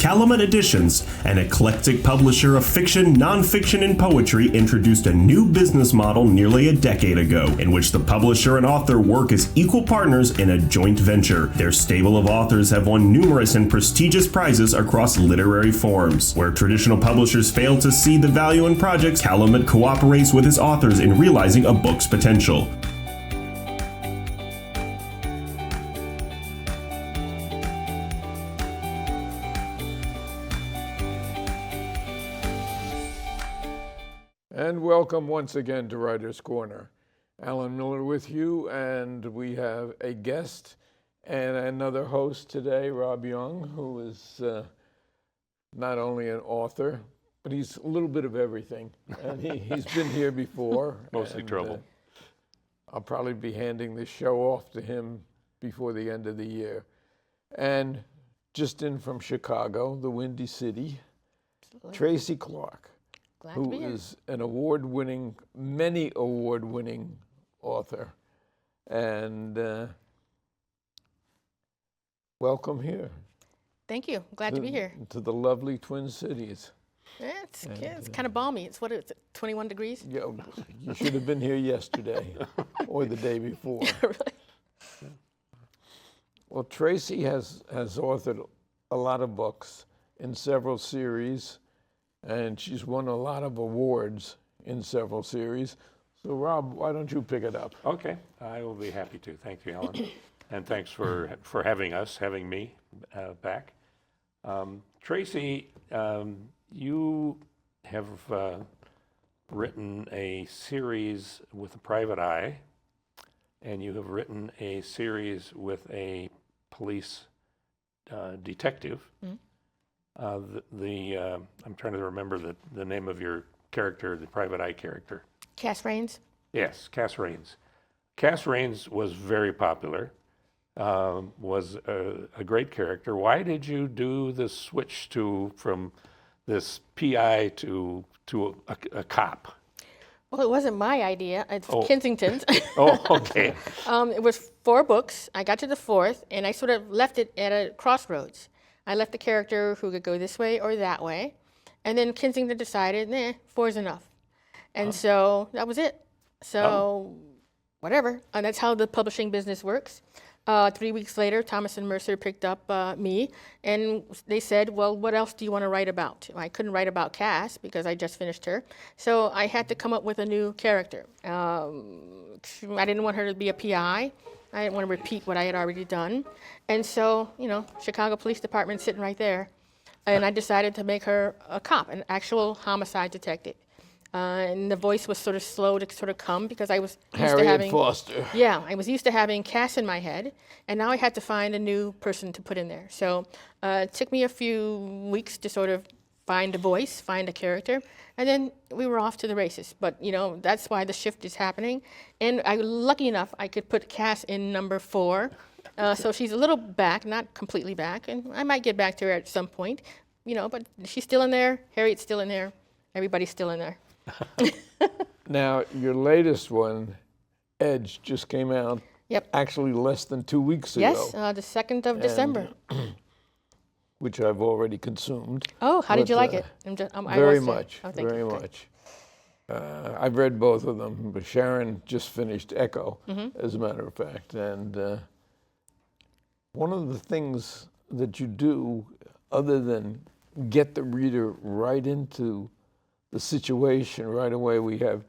Calumet Editions, an eclectic publisher of fiction, nonfiction, and poetry, introduced a new business model nearly a decade ago, in which the publisher and author work as equal partners in a joint venture. Their stable of authors have won numerous and prestigious prizes across literary forms. Where traditional publishers fail to see the value in projects, Calumet cooperates with its authors in realizing a book's potential. And welcome once again to Writer's Corner. Alan Miller with you, and we have a guest and another host today, Rob Jung, who is not only an author, but he's a little bit of everything. And he's been here before. Mostly trouble. I'll probably be handing this show off to him before the end of the year. And just in from Chicago, the Windy City, TRACY CLARK, who is an award-winning, many award-winning author. And welcome here. Thank you. Glad to be here. To the lovely Twin Cities. Yeah, it's kind of balmy. It's 21 degrees? Yeah, you should have been here yesterday or the day before. Really? Well, TRACY has authored a lot of books in several series, and she's won a lot of awards in several series. So, Rob, why don't you pick it up? Okay, I will be happy to. Thank you, Alan. And thanks for having me back. TRACY, you have written a series with a private eye, and you have written a series with a police detective. Mm-hmm. I'm trying to remember the name of your character, the private eye character. Cass Rains? Yes, Cass Rains. Cass Rains was very popular, was a great character. Why did you do the switch from this PI to a cop? Well, it wasn't my idea. It's Kensington's. Oh, okay. It was 4 books. I got to the 4th, and I sort of left it at a crossroads. I left the character who could go this way or that way. And then Kensington decided, 4 is enough. And so that was it. So whatever. And that's how the publishing business works. 3 weeks later, Thomas and Mercer picked up me, and they said, well, what else do you want to write about? I couldn't write about Cass because I just finished her. So I had to come up with a new character. I didn't want her to be a PI. I didn't want to repeat what I had already done. And so, Chicago Police Department sitting right there. And I decided to make her a cop, an actual homicide detective. And the voice was sort of slow to sort of come because I was used to having Foster. Yeah, I was used to having Cass in my head, and now I had to find a new person to put in there. So it took me a few weeks to sort of find a voice, find a character, and then we were off to the races. But that's why the shift is happening. And lucky enough, I could put Cass in number 4. So she's a little back, not completely back, and I might get back to her at some point, but she's still in there, Harriet's still in there, everybody's still in there. Now, your latest one, Edge, just came out. Yep. Actually less than 2 weeks ago. Yes, the 2nd of December. Which I've already consumed. Oh, how did you like it? Very much, Oh, very much. I've read both of them, but Sharon just finished Echo, as a matter of fact. And one of the things that you do, other than get the reader right into the situation right away, we have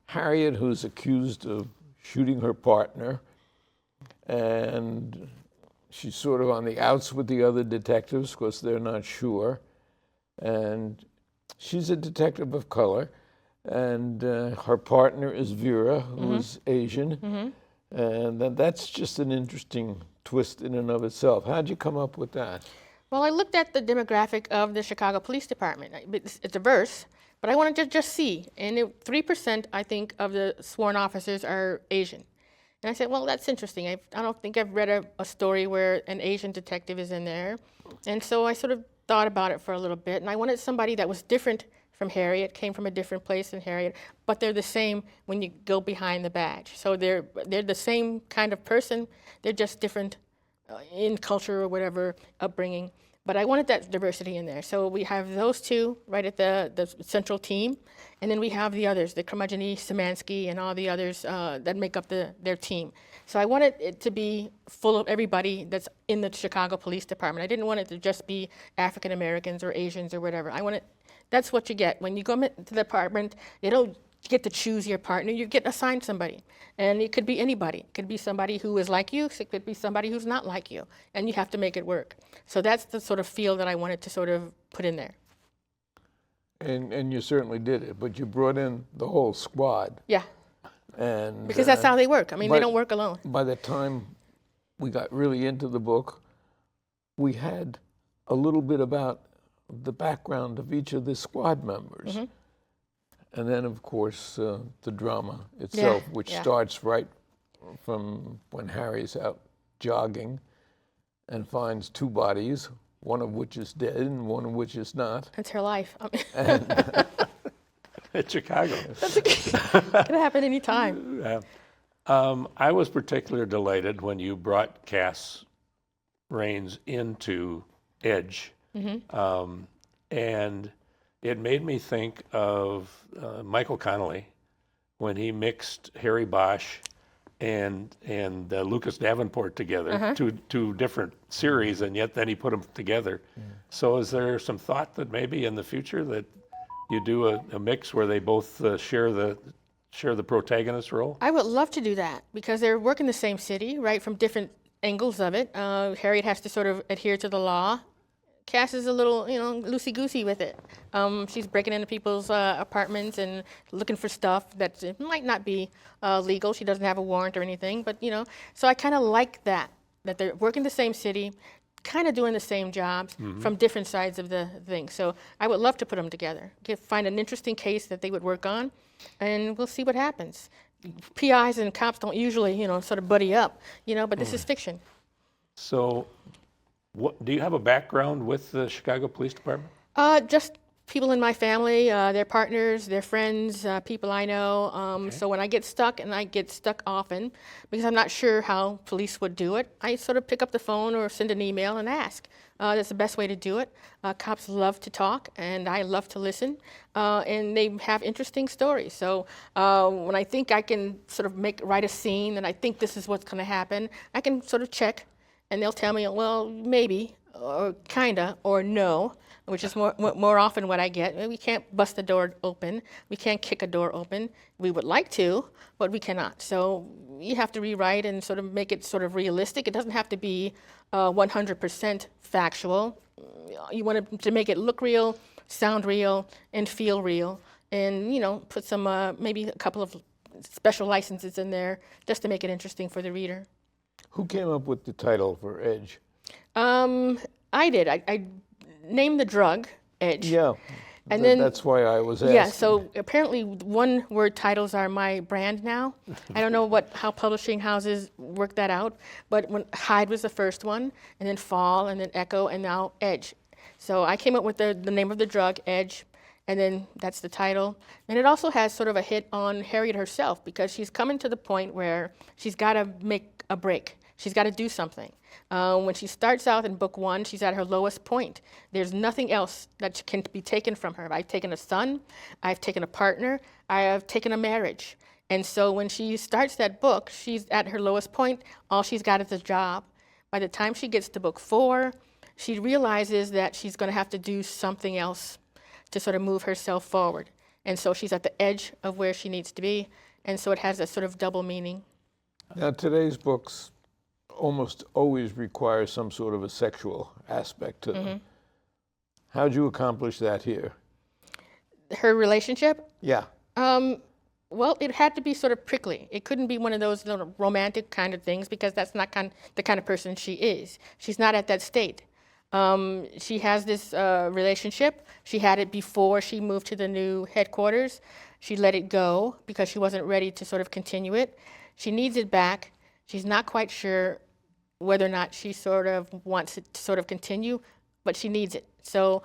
Harriet, who's accused of shooting her partner, and she's sort of on the outs with the other detectives because they're not sure. And she's a detective of color, and her partner is Vera, who's Asian. And that's just an interesting twist in and of itself. How'd you come up with that? Well, I looked at the demographic of the Chicago Police Department. It's diverse, but I wanted to just see. And 3%, I think, of the sworn officers are Asian. And I said, well, that's interesting. I don't think I've read a story where an Asian detective is in there. And so I sort of thought about it for a little bit. And I wanted somebody that was different from Harriet, came from a different place than Harriet, but they're the same when you go behind the badge. So they're the same kind of person. They're just different in culture or whatever upbringing. But I wanted that diversity in there. So we have those two right at the central team. And then we have the others, the Curmudgeon-y, Szymanski, and all the others that make up their team. So I wanted it to be full of everybody that's in the Chicago Police Department. I didn't want it to just be African Americans or Asians or whatever. That's what you get. When you go into the department, you don't get to choose your partner, you get assigned somebody. And it could be anybody. It could be somebody who is like you, it could be somebody who's not like you. And you have to make it work. So that's the sort of feel that I wanted to sort of put in there. And you certainly did it, but you brought in the whole squad. Yeah. And because that's how they work. I mean, they don't work alone. By the time we got really into the book, we had a little bit about the background of each of the squad members. Mm-hmm. And then, of course, the drama itself, which starts right from when Harry's out jogging and finds two bodies, one of which is dead and one of which is not. That's her life. It's Chicago. It could happen any time. Yeah. I was particularly delighted when you brought Cass Raines into Edge. Mm-hmm. And it made me think of Michael Connelly when he mixed Harry Bosch and Lucas Davenport together, two different series, and yet then he put them together. Yeah. So is there some thought that maybe in the future that you do a mix where they both share the protagonist role? I would love to do that because they're working the same city, right, from different angles of it. Harriet has to sort of adhere to the law. Cass is a little, loosey-goosey with it. She's breaking into people's apartments and looking for stuff that might not be legal. She doesn't have a warrant or anything, but, So I kind of like that they're working the same city, kind of doing the same jobs from different sides of the thing. So I would love to put them together, find an interesting case that they would work on, and we'll see what happens. PIs and cops don't usually, sort of buddy up, but this is fiction. So do you have a background with the Chicago Police Department? Just people in my family, their partners, their friends, people I know. Okay. So when I get stuck, and I get stuck often, because I'm not sure how police would do it, I sort of pick up the phone or send an email and ask. That's the best way to do it. Cops love to talk, and I love to listen, and they have interesting stories. So when I think I can sort of write a scene, and I think this is what's going to happen, I can sort of check. And they'll tell me, well, maybe, or kinda, or no, which is more often what I get. We can't bust the door open. We can't kick a door open. We would like to, but we cannot. So you have to rewrite and sort of make it sort of realistic. It doesn't have to be 100% factual. You want to make it look real, sound real, and feel real. And, put some, maybe a couple of special licenses in there just to make it interesting for the reader. Who came up with the title for Edge? I did. I named the drug Edge. Yeah, and then that's why I was asking. Yeah, so apparently one-word titles are my brand now. I don't know how publishing houses work that out, but when Hyde was the first one, and then Fall, and then Echo, and now Edge. So I came up with the name of the drug, Edge, and then that's the title. And it also has sort of a hit on Harriet herself because she's coming to the point where she's got to make a break. She's got to do something. When she starts out in book 1, she's at her lowest point. There's nothing else that can be taken from her. I've taken a son, I've taken a partner, I have taken a marriage. And so when she starts that book, she's at her lowest point. All she's got is a job. By the time she gets to book 4, she realizes that she's going to have to do something else to sort of move herself forward. And so she's at the edge of where she needs to be. And so it has a sort of double meaning. Now, today's books almost always require some sort of a sexual aspect to them. How'd you accomplish that here? Her relationship? Yeah. Well, it had to be sort of prickly. It couldn't be one of those little romantic kind of things because that's not the kind of person she is. She's not at that state. She has this relationship. She had it before she moved to the new headquarters. She let it go because she wasn't ready to sort of continue it. She needs it back. She's not quite sure whether or not she sort of wants it to sort of continue, but she needs it. So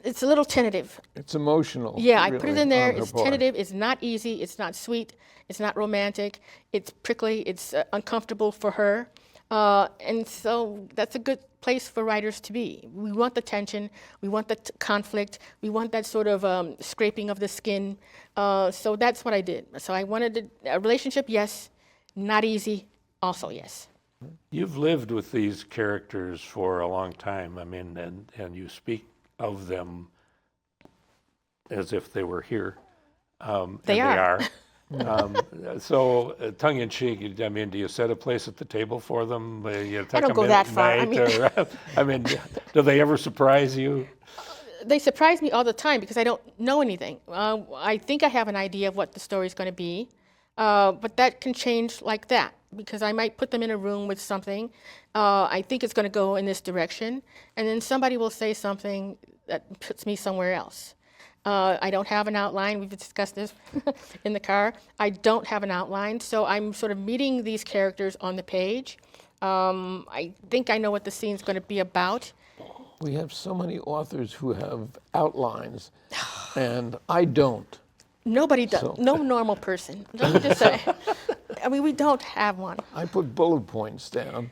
it's a little tentative. It's emotional. Yeah, really, I put it in there. It's tentative. It's not easy. It's not sweet. It's not romantic. It's prickly. It's uncomfortable for her. And so that's a good place for writers to be. We want the tension, we want the conflict, we want that sort of scraping of the skin. So that's what I did. So I wanted a relationship, yes. Not easy, also yes. You've lived with these characters for a long time. I mean, and you speak of them as if they were here. They are. So, tongue in cheek, I mean, do you set a place at the table for them? You tuck I don't them go in that at far. night, I mean, do they ever surprise you? They surprise me all the time because I don't know anything. I think I have an idea of what the story's going to be, but that can change like that because I might put them in a room with something. I think it's going to go in this direction, and then somebody will say something that puts me somewhere else. I don't have an outline. We've discussed this in the car. I don't have an outline, so I'm sort of meeting these characters on the page. I think I know what the scene's going to be about. We have so many authors who have outlines, and I don't. Nobody does. So- No normal person. Let me just say. I mean, we don't have one. I put bullet points down,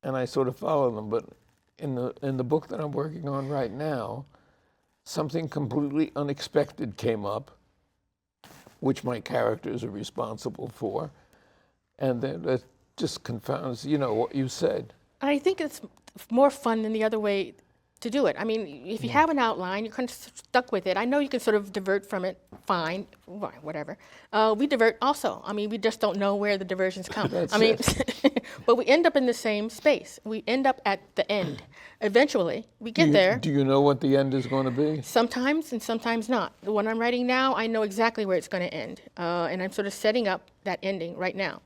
and I sort of follow them. But in the book that I'm working on right now, something completely unexpected came up, which my characters are responsible for, and that just confounds, what you said. And I think it's more fun than the other way to do it. I mean, if you have an outline, you're kind of stuck with it. I know you can sort of divert from it, fine, whatever. We divert also. I mean, we just don't know where the diversions come. I mean, but we end up in the same space. We end up at the end. Eventually, we get there. Do you know what the end is going to be? Sometimes and sometimes not. The one I'm writing now, I know exactly where it's going to end. And I'm sort of setting up that ending right now.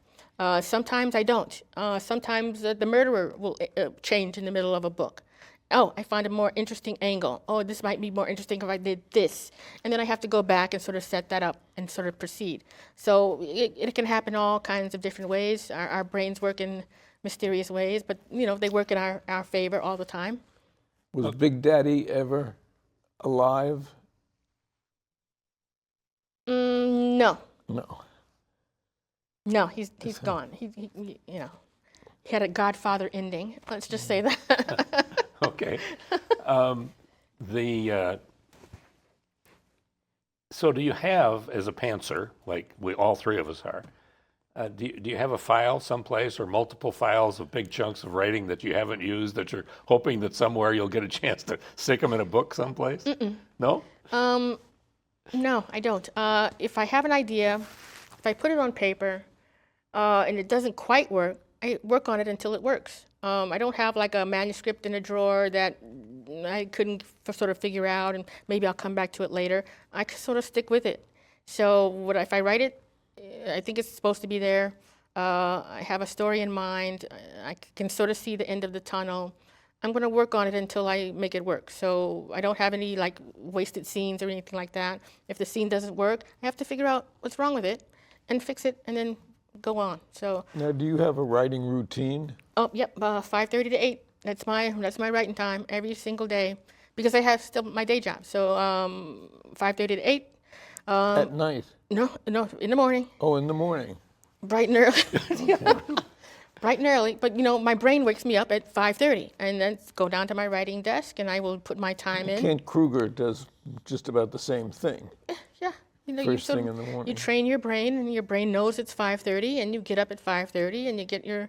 Sometimes I don't. Sometimes the murderer will change in the middle of a book. Oh, I find a more interesting angle. Oh, this might be more interesting if I did this. And then I have to go back and sort of set that up and sort of proceed. So it can happen all kinds of different ways. Our brains work in mysterious ways, but they work in our favor all the time. Was Big Daddy ever alive? No. No. No, he's gone. He had a Godfather ending. Let's just say that. Okay. So do you have, as a pantser, like we all three of us are, do you have a file someplace or multiple files of big chunks of writing that you haven't used that you're hoping that somewhere you'll get a chance to stick them in a book someplace? No? No, I don't. If I have an idea, if I put it on paper and it doesn't quite work, I work on it until it works. I don't have like a manuscript in a drawer that I couldn't sort of figure out and maybe I'll come back to it later. I sort of stick with it. So if I write it, I think it's supposed to be there. I have a story in mind. I can sort of see the end of the tunnel. I'm going to work on it until I make it work. So I don't have any like wasted scenes or anything like that. If the scene doesn't work, I have to figure out what's wrong with it and fix it and then go on. So Now, do you have a writing routine? oh, yep, 5:30 to 8. That's my writing time every single day because I have still my day job. So 5:30 to 8. At night? No, in the morning, Oh, in the morning. bright and early. Bright and early, but my brain wakes me up at 5:30, and then go down to my writing desk, and I will put my time in. Kent Kruger does just about the same thing. Yeah, First thing in the morning. You train your brain, and your brain knows it's 5:30, and you get up at 5:30, and you get your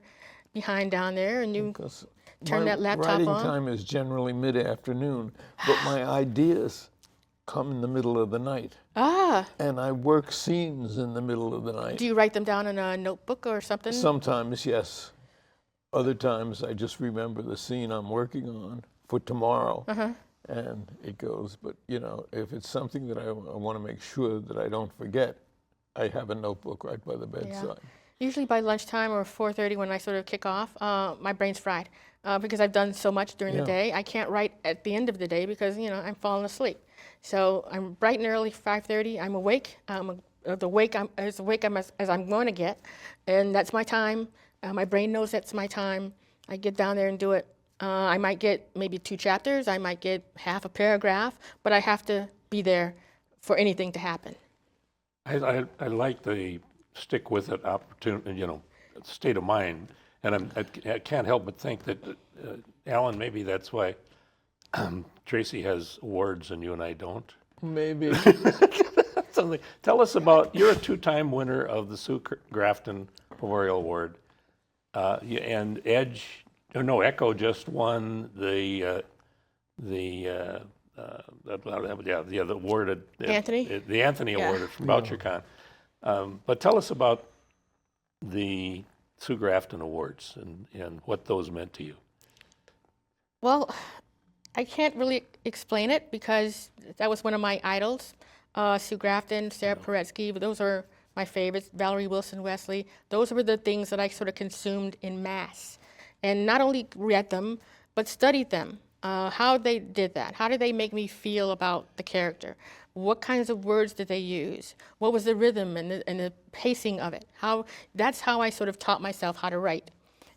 behind down there, and you Because turn my that laptop writing on. time is generally mid-afternoon, but my ideas come in the middle of the night. Ah, And I work scenes in the middle of the night. do you write them down in a notebook or something? Sometimes, yes. Other times, I just remember the scene I'm working on for tomorrow, and it goes. But, if it's something that I want to make sure that I don't forget, I have a notebook right by the bedside. Usually by lunchtime or 4:30 when I sort of kick off, my brain's fried because I've done so much during the day. I can't write at the end of the day because I'm falling asleep. So I'm bright and early, 5:30. I'm awake. I'm as awake as I'm going to get, and that's my time. My brain knows that's my time. I get down there and do it. I might get maybe 2 chapters. I might get half a paragraph, but I have to be there for anything to happen. I like the stick with it opportunity, state of mind. And I can't help but think that, Alan, maybe that's why Tracy has awards and you and I don't. Maybe. Something. Tell us about, you're a 2-time winner of the Sue Grafton Memorial Award. And Echo just won the award, Anthony? the Anthony Award from Bouchercon. But tell us about the Sue Grafton Awards and what those meant to you. Well, I can't really explain it because that was one of my idols. Sue Grafton, Sarah Paretsky, those are my favorites. Valerie Wilson Wesley. Those were the things that I sort of consumed in mass. And not only read them, but studied them. How they did that. How did they make me feel about the character? What kinds of words did they use? What was the rhythm and the pacing of it? That's how I sort of taught myself how to write.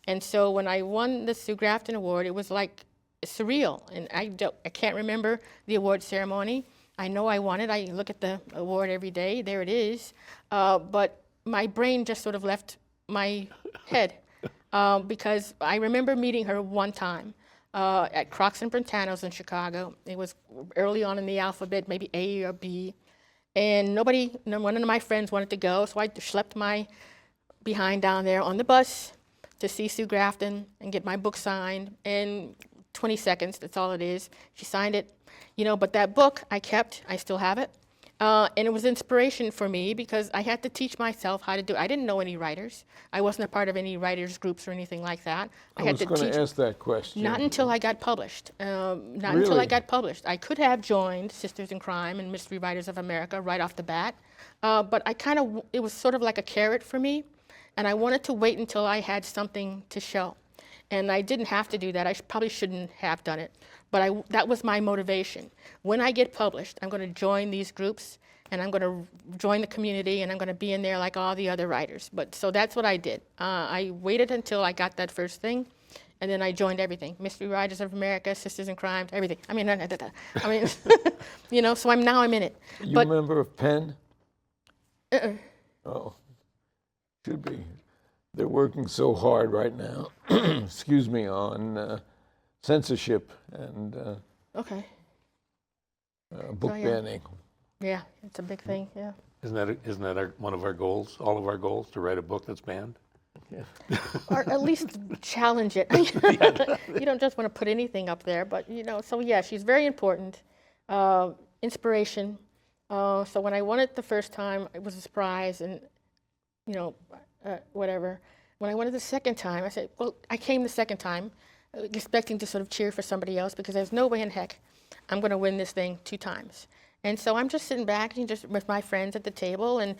And so when I won the Sue Grafton Award, it was like surreal. And I can't remember the award ceremony. I know I won it. I look at the award every day. There it is. But my brain just sort of left my head because I remember meeting her one time at Crocs and Brentano's in Chicago. It was early on in the alphabet, maybe A or B. And none of my friends wanted to go, so I schlepped my behind down there on the bus to see Sue Grafton and get my book signed. And 20 seconds, that's all it is. She signed it. But that book I kept, I still have it. And it was inspiration for me because I had to teach myself how to do it. I didn't know any writers. I wasn't a part of any writers groups or anything like that. I was going to ask that question. Not until I got published. Until I got published. I could have joined Sisters in Crime and Mystery Writers of America right off the bat. But it was sort of like a carrot for me. And I wanted to wait until I had something to show. And I didn't have to do that. I probably shouldn't have done it. But that was my motivation. When I get published, I'm going to join these groups, and I'm going to join the community, and I'm going to be in there like all the other writers. So that's what I did. I waited until I got that first thing, and then I joined everything. Mystery Writers of America, Sisters in Crime, everything. So I'm in it. You a member of PEN? Oh, should be. They're working so hard right now, excuse me, on censorship and book banning. Yeah, it's a big thing, yeah. Isn't that one of our goals, all of our goals, to write a book that's banned? Yeah. Or at least challenge it. You don't just want to put anything up there, but so yeah, she's very important. Inspiration. So when I won it the first time, it was a surprise and, whatever. When I won it the second time, I said, well, I came the second time expecting to sort of cheer for somebody else because there's no way in heck I'm going to win this thing 2 times. And so I'm just sitting back and just with my friends at the table and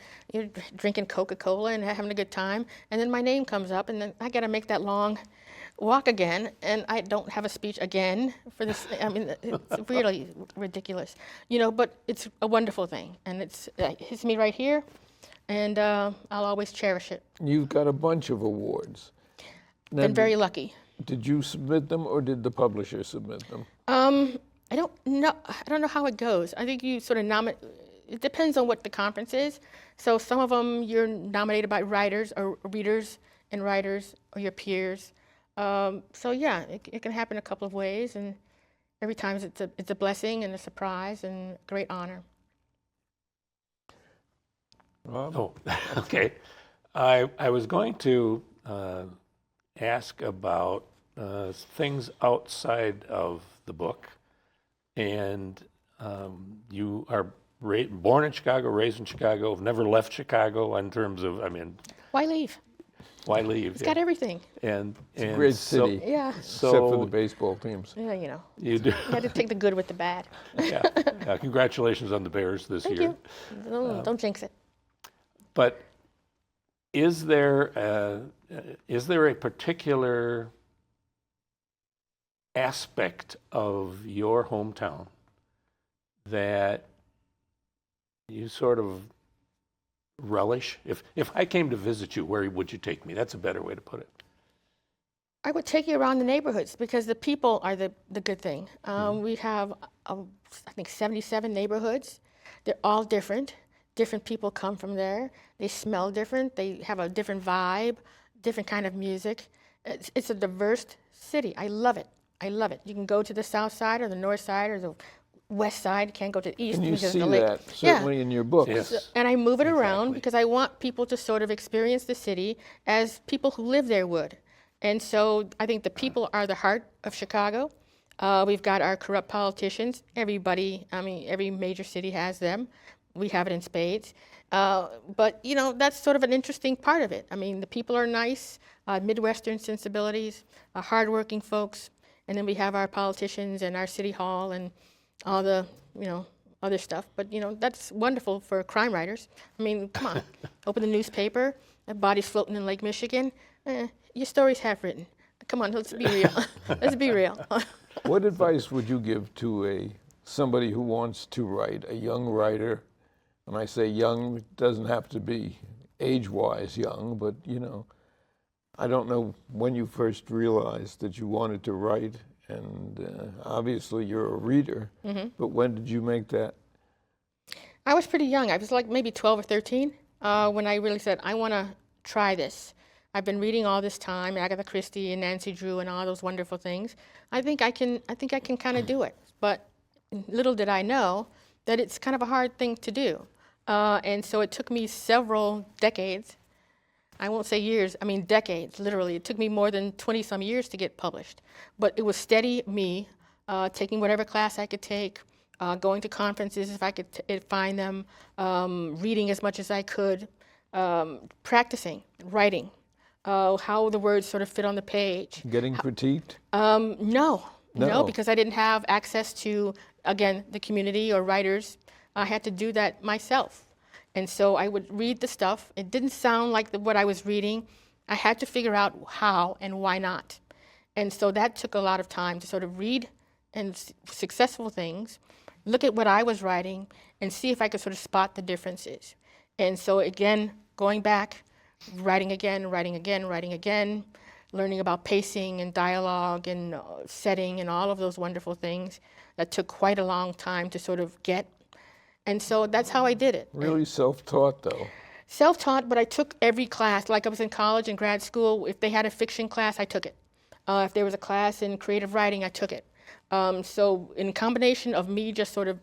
drinking Coca-Cola and having a good time. And then my name comes up and then I got to make that long walk again. And I don't have a speech again for this. I mean, it's really ridiculous, but it's a wonderful thing. And it hits me right here. And I'll always cherish it. You've got a bunch of awards. Been very lucky. Did you submit them or did the publisher submit them? I don't know. I don't know how it goes. I think you sort of nominate. It depends on what the conference is. So some of them you're nominated by writers or readers and writers or your peers. So yeah, it can happen a couple of ways, and every time it's a blessing and a surprise and a great honor. Rob? Oh, okay. I was going to ask about things outside of the book. And you are born in Chicago, raised in Chicago, have never left Chicago in terms of, Why leave? Why leave? It's got everything. And it's a great city. Yeah. Except for the baseball teams. Yeah, You do. You had to take the good with the bad. Yeah. Congratulations on the Bears this Thank year. you. Don't jinx it. But is there a particular aspect of your hometown that you sort of relish? If I came to visit you, where would you take me? That's a better way to put it. I would take you around the neighborhoods because the people are the good thing. We have, I think, 77 neighborhoods. They're all different. Different people come from there. They smell different. They have a different vibe, different kind of music. It's a diverse city. I love it. I love it. You can go to the south side or the north side or the west side. Can't go to the east And you because see of the lake. that certainly in your books. Yes. And I move it around Exactly. because I want people to sort of experience the city as people who live there would. And so I think the people are the heart of Chicago. We've got our corrupt politicians. Everybody, I mean, every major city has them. We have it in spades. But, you know, that's sort of an interesting part of it. I mean, the people are nice, Midwestern sensibilities, hardworking folks. And then we have our politicians and our city hall and all the, you know, other stuff. But, you know, that's wonderful for crime writers. I mean, come on, open the newspaper, a body's floating in Lake Michigan. Your story's half written. Come on, let's be real. Let's be real. What advice would you give to somebody who wants to write, a young writer? When I say young, it doesn't have to be age-wise young, but, you know, I don't know when you first realized that you wanted to write, and obviously you're a reader, but when did you make that? I was pretty young. I was like maybe 12 or 13 when I really said, I want to try this. I've been reading all this time, Agatha Christie and Nancy Drew and all those wonderful things. I think I can kind of do it. But little did I know that it's kind of a hard thing to do. And so it took me several decades. I won't say years, I mean decades, literally. It took me more than 20-some years to get published. But it was steady me, taking whatever class I could take, going to conferences if I could find them, reading as much as I could, practicing, writing, how the words sort of fit on the page. Getting critiqued? No, because I didn't have access to, again, the community or writers. I had to do that myself. And so I would read the stuff. It didn't sound like what I was reading. I had to figure out how and why not. And so that took a lot of time to sort of read and successful things, look at what I was writing, and see if I could sort of spot the differences. And so again, going back, writing again, learning about pacing and dialogue and setting and all of those wonderful things that took quite a long time to sort of get. And so that's how I did it. Really self-taught, though. Self-taught, but I took every class. Like I was in college and grad school, if they had a fiction class, I took it. If there was a class in creative writing, I took it. So in combination of me just sort of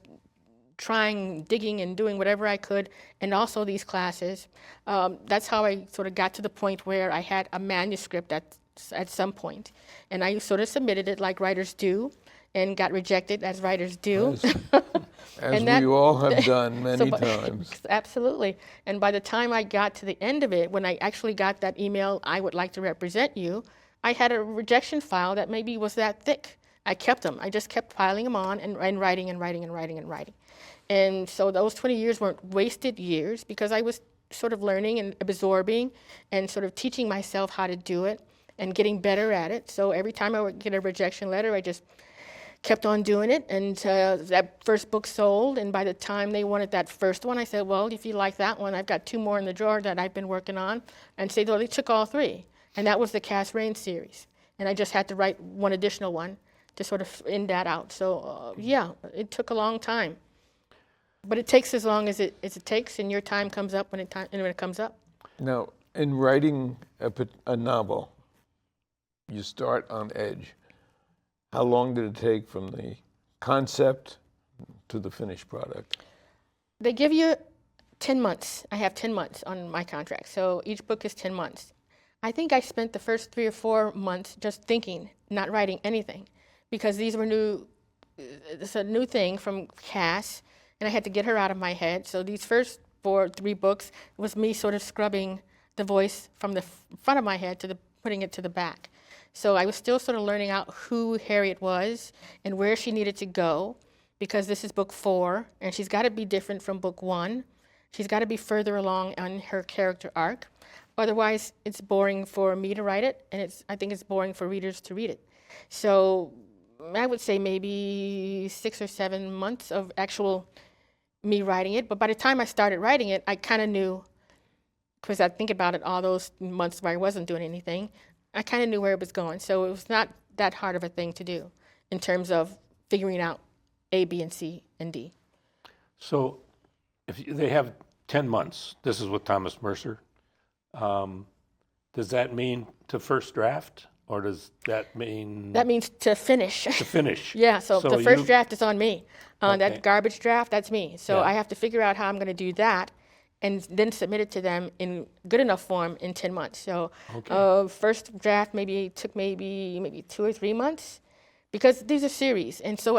trying, digging, and doing whatever I could, and also these classes, that's how I sort of got to the point where I had a manuscript at some point. And I sort of submitted it like writers do, and got rejected as writers do. As we all have done many times. Absolutely. And by the time I got to the end of it, when I actually got that email, I would like to represent you, I had a rejection file that maybe was that thick. I kept them. I just kept piling them on and writing and writing and writing and writing. And so those 20 years weren't wasted years because I was sort of learning and absorbing and sort of teaching myself how to do it and getting better at it. So every time I would get a rejection letter, I just kept on doing it, and that first book sold, and by the time they wanted that first one, I said, well, if you like that one, I've got 2 more in the drawer that I've been working on, and so they took all 3, and that was the Cass Rain series, and I just had to write one additional one to sort of end that out. So yeah, it took a long time, but it takes as long as it takes, and your time comes up when it comes up. Now, in writing a novel, you start on edge. How long did it take from the concept to the finished product? They give you 10 months. I have 10 months on my contract, so each book is 10 months. I think I spent the first 3 or 4 months just thinking, not writing anything, because these were new. It's a new thing from Cass, and I had to get her out of my head. So these first 3 books was me sort of scrubbing the voice from the front of my head to putting it to the back. So I was still sort of learning out who Harriet was and where she needed to go, because this is book 4, and she's got to be different from book 1. She's got to be further along on her character arc. Otherwise, it's boring for me to write it, and I think it's boring for readers to read it. So I would say maybe 6 or 7 months of actual me writing it. But by the time I started writing it, I kind of knew, because I think about it all those months where I wasn't doing anything, I kind of knew where it was going. So it was not that hard of a thing to do in terms of figuring out A, B, and C, and D. So if they have 10 months, this is with Thomas Mercer, does that mean to first draft? or does that mean That means to finish. to finish? Yeah, so the first you- draft is on me. Okay. That garbage draft, that's me. So Yeah. I have to figure out how I'm going to do that and then submit it to them in good enough form in 10 months. So first draft took maybe 2 or 3 months because these are series. And so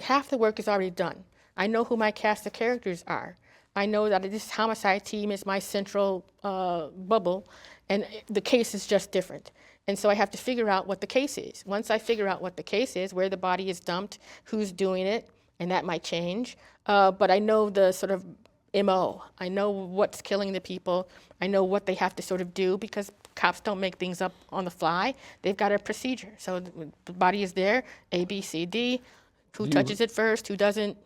half the work is already done. I know who my cast of characters are. I know that this homicide team is my central bubble, and the case is just different. And so I have to figure out what the case is. Once I figure out what the case is, where the body is dumped, who's doing it, and that might change. But I know the sort of MO. I know what's killing the people. I know what they have to sort of do because cops don't make things up on the fly. They've got a procedure. So the body is there, A, B, C, D. Who touches it first, who doesn't,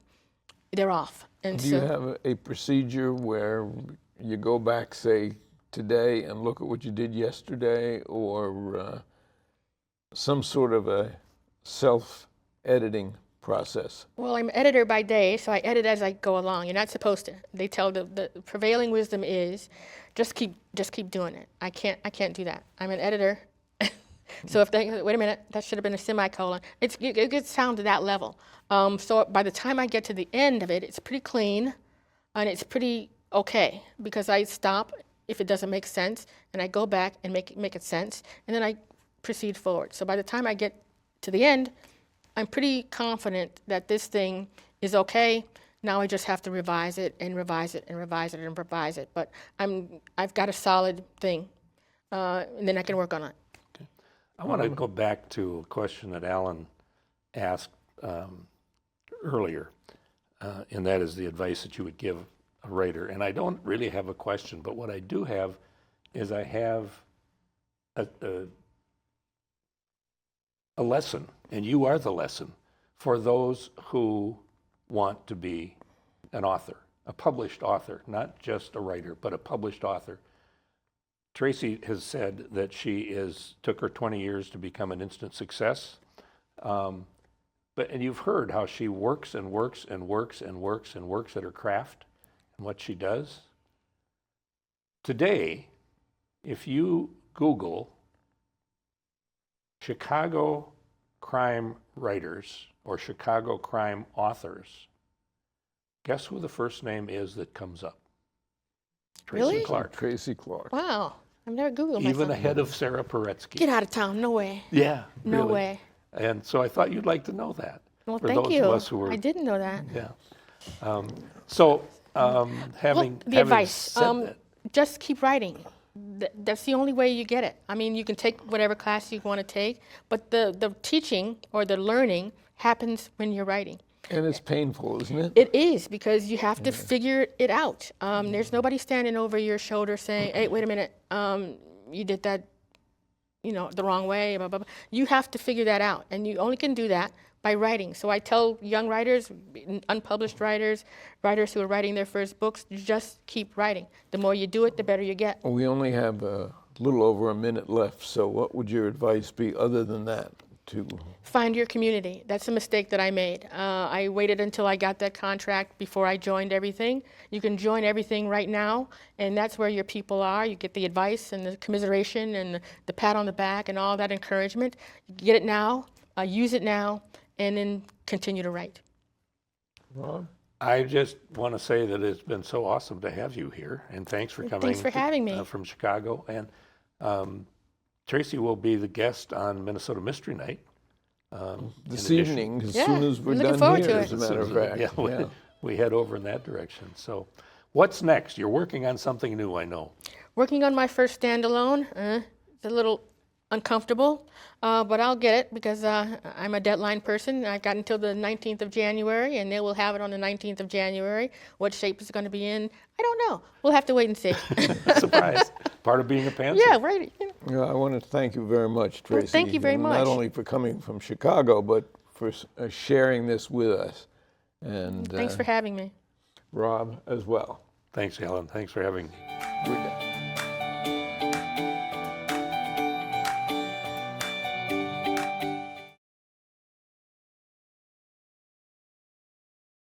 they're off. And Do you have a procedure where you go back, say, today and look at what you did yesterday, or some sort of a self-editing process? Well, I'm editor by day, so I edit as I go along. You're not supposed to. They tell the prevailing wisdom is just keep doing it. I can't do that. I'm an editor. So if they wait a minute, that should have been a semicolon. It gets down to that level. So by the time I get to the end of it, it's pretty clean, and it's pretty okay because I stop if it doesn't make sense, and I go back and make it sense, and then I proceed forward. So by the time I get to the end, I'm pretty confident that this thing is okay. Now I just have to revise it and revise it and revise it and revise it. But I've got a solid thing, and then I can work on it. Okay. I want to go back to a question that Alan asked earlier, and that is the advice that you would give a writer. And I don't really have a question, but what I do have is I have a lesson, and you are the lesson for those who want to be an author, a published author, not just a writer, but a published author. Tracy has said that took her 20 years to become an instant success. And you've heard how she works and works and works and works and works at her craft and what she does. Today, if you Google Chicago crime writers or Chicago crime authors, guess who the first name is that comes up? TRACY Really? Clark. TRACY Clark. Wow, I've never Googled myself. Even ahead of Sarah Paretsky. Get out of town, no way. Yeah, No really. way. And so I thought you'd like to know that. Well, for thank those you. of us who were, I didn't know that. yeah. Having The advice, said that, just keep writing. That's the only way you get it. I mean, you can take whatever class you want to take, but the teaching or the learning happens when you're writing. And it's painful, isn't it? It is, because you have to figure it out. There's nobody standing over your shoulder saying, hey, wait a minute, you did that, the wrong way, blah, blah, blah. You have to figure that out, and you only can do that by writing. So I tell young writers, unpublished writers, writers who are writing their first books, just keep writing. The more you do it, the better you get. Well, we only have a little over a minute left, so what would your advice be other than that? Find your community. That's a mistake that I made. I waited until I got that contract before I joined everything. You can join everything right now, and that's where your people are. You get the advice and the commiseration and the pat on the back and all that encouragement. You get it now, use it now, and then continue to write. Rob? I just want to say that it's been so awesome to have you here, and thanks for coming. Thanks for having me. From Chicago. And Tracy will be the guest on Minnesota Mystery Night. This evening, as Yeah, soon as we're I'm looking done forward here, to as it. a matter of fact. Yeah, we head over in that direction. So what's next? You're working on something new, I know. Working on my first standalone. It's a little uncomfortable, but I'll get it because I'm a deadline person. I've got until the 19th of January, and they will have it on the 19th of January. What shape it's going to be in, I don't know. We'll have to wait and see. Surprise. Part of being a pantser. Yeah, right. Yeah, I want to thank you very much, Tracy. thank you very much. Not only for coming from Chicago, but for sharing this with us. And Thanks for having me. Rob as well. Thanks, Alan. Thanks for having me. We're done.